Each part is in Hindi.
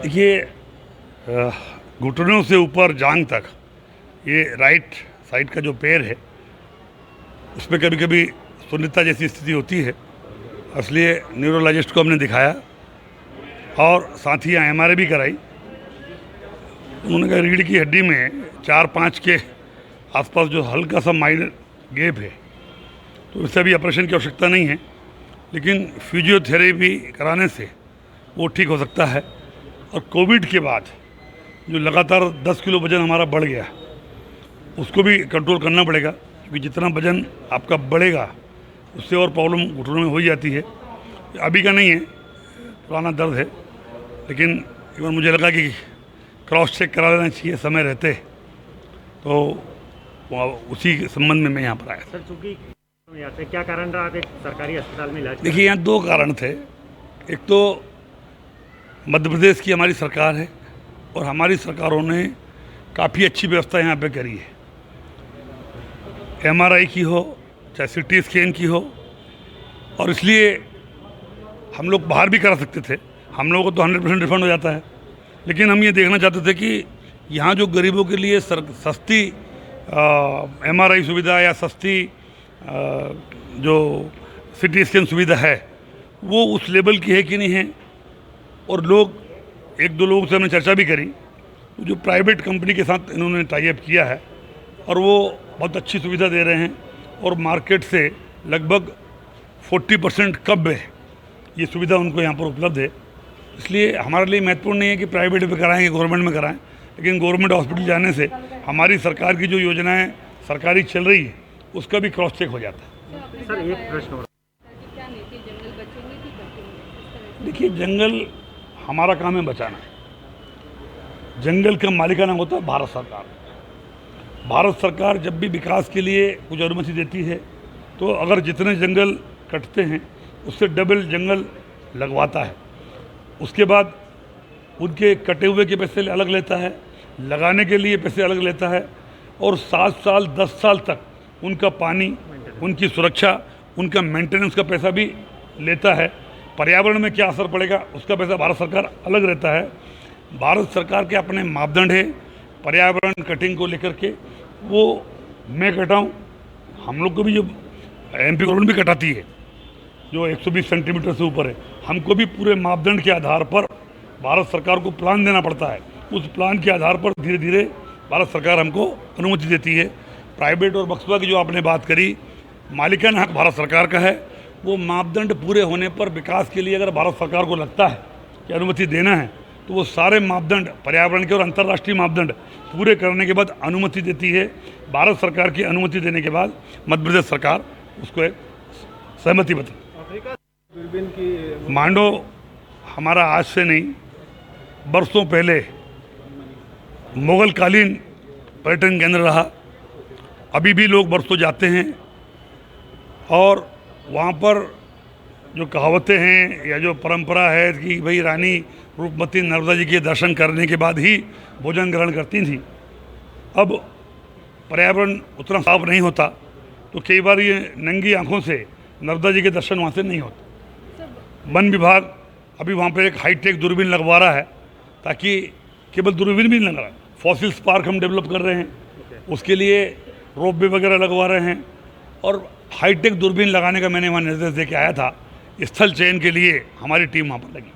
देखिए, घुटनों से ऊपर जांघ तक ये राइट साइड का जो पैर है उसमें कभी कभी शून्यता जैसी स्थिति होती है, इसलिए न्यूरोलॉजिस्ट को हमने दिखाया और साथ ही MRI भी कराई। उन्होंने कहा रीढ़ की हड्डी में 4-5 के आसपास जो हल्का सा माइनर गैप है, तो इससे अभी ऑपरेशन की आवश्यकता नहीं है, लेकिन फिजियोथेरेपी कराने से वो ठीक हो सकता है। और कोविड के बाद जो लगातार 10 किलो वज़न हमारा बढ़ गया, उसको भी कंट्रोल करना पड़ेगा, क्योंकि जितना वज़न आपका बढ़ेगा उससे और प्रॉब्लम घुटनों में हो ही जाती है। अभी का नहीं है, पुराना दर्द है, लेकिन एक बार मुझे लगा कि क्रॉस चेक करा लेना चाहिए समय रहते, तो उसी के संबंध में मैं यहाँ पर आया। सर, चूँकि क्या कारण रहा आप एक सरकारी अस्पताल में इलाज? देखिए, यहाँ 2 कारण थे। एक तो मध्य प्रदेश की हमारी सरकार है और हमारी सरकारों ने काफ़ी अच्छी व्यवस्था यहाँ पे करी है। MRI की हो चाहे CT स्कैन की हो, और इसलिए हम लोग बाहर भी करा सकते थे, हम लोगों को तो 100% रिफंड हो जाता है, लेकिन हम ये देखना चाहते थे कि यहाँ जो गरीबों के लिए सस्ती MRI सुविधा या सस्ती जो CT स्कैन सुविधा है वो उस लेवल की है कि नहीं है। और लोग 1-2 लोगों से हमने चर्चा भी करी, तो जो प्राइवेट कंपनी के साथ इन्होंने टाई अप किया है और वो बहुत अच्छी सुविधा दे रहे हैं और मार्केट से लगभग 40% कम है ये सुविधा उनको यहाँ पर उपलब्ध है। इसलिए हमारे लिए महत्वपूर्ण नहीं है कि प्राइवेट में कराएं कि गवर्नमेंट में कराएं, लेकिन गवर्नमेंट हॉस्पिटल जाने से हमारी सरकार की जो योजनाएं सरकारी चल रही है उसका भी क्रॉस चेक हो जाता है। सर, एक प्रश्न और। देखिए, जंगल हमारा काम है बचाना। जंगल का मालिकाना होता है भारत सरकार। भारत सरकार जब भी विकास के लिए कुछ अनुमति देती है, तो अगर जितने जंगल कटते हैं उससे डबल जंगल लगवाता है। उसके बाद उनके कटे हुए के पैसे अलग लेता है, लगाने के लिए पैसे अलग लेता है, और 7 साल 10 साल तक उनका पानी, उनकी सुरक्षा, उनका मेंटेनेंस का पैसा भी लेता है। पर्यावरण में क्या असर पड़ेगा उसका पैसा भारत सरकार अलग रहता है। भारत सरकार के अपने मापदंड है पर्यावरण कटिंग को लेकर के, वो मैं कटाऊँ, हम लोग को भी जो MP गवर्नमेंट भी कटाती है जो 120 सेंटीमीटर से ऊपर है, हमको भी पूरे मापदंड के आधार पर भारत सरकार को प्लान देना पड़ता है। उस प्लान के आधार पर धीरे धीरे भारत सरकार हमको अनुमति देती है। प्राइवेट और बक्सवा की जो आपने बात करी, मालिकाना हक भारत सरकार का है। वो मापदंड पूरे होने पर विकास के लिए अगर भारत सरकार को लगता है कि अनुमति देना है, तो वो सारे मापदंड पर्यावरण के और अंतर्राष्ट्रीय मापदंड पूरे करने के बाद अनुमति देती है। भारत सरकार की अनुमति देने के बाद मध्य प्रदेश सरकार उसको एक सहमति बताती। मांडो हमारा आज से नहीं, बरसों पहले मुगलकालीन पर्यटन केंद्र रहा। अभी भी लोग बरसों जाते हैं और वहाँ पर जो कहावतें हैं या जो परंपरा है कि भाई रानी रूपमती नर्मदा जी के दर्शन करने के बाद ही भोजन ग्रहण करती थी, अब पर्यावरण उतना साफ नहीं होता, तो कई बार ये नंगी आंखों से नर्मदा जी के दर्शन वहाँ से नहीं होते। वन विभाग अभी वहाँ पर एक हाईटेक दूरबीन लगवा रहा है, ताकि केवल दूरबीन भी नहीं लग रहा है, फॉसिल्स पार्क हम डेवलप कर रहे हैं, उसके लिए रोपवे वगैरह लगवा रहे हैं, और हाईटेक दूरबीन लगाने का मैंने वहाँ निर्देश दे के आया था। स्थल चयन के लिए हमारी टीम वहाँ पर लगी।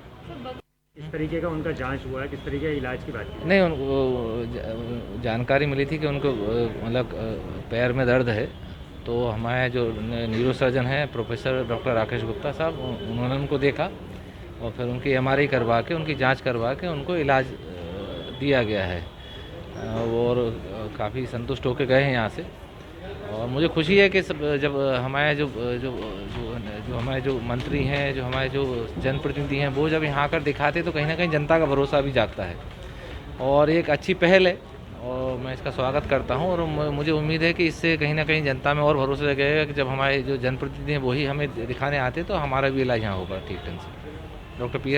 इस तरीके का उनका जांच हुआ है, किस तरीके का इलाज की बात की? नहीं, उनको जानकारी मिली थी कि उनको मतलब पैर में दर्द है, तो हमारे जो न्यूरो सर्जन हैं प्रोफेसर डॉक्टर राकेश गुप्ता साहब, उन्होंने उनको देखा और फिर उनकी MRI करवा के, उनकी जांच करवा के उनको इलाज दिया गया है, और काफ़ी संतुष्ट होकर गए हैं यहाँ से। और मुझे खुशी है कि जब हमारे जो हमारे जो मंत्री हैं, जो हमारे जो जनप्रतिनिधि हैं, वो जब यहाँ आकर दिखाते तो कहीं ना कहीं जनता का भरोसा भी जागता है, और एक अच्छी पहल है और मैं इसका स्वागत करता हूँ। और मुझे उम्मीद है कि इससे कहीं ना कहीं जनता में और भरोसा जगेगा कि जब हमारे जो जनप्रतिनिधि हैं वही हमें दिखाने आते तो हमारा भी इलाज यहाँ होगा ठीक ढंग से। Doctor P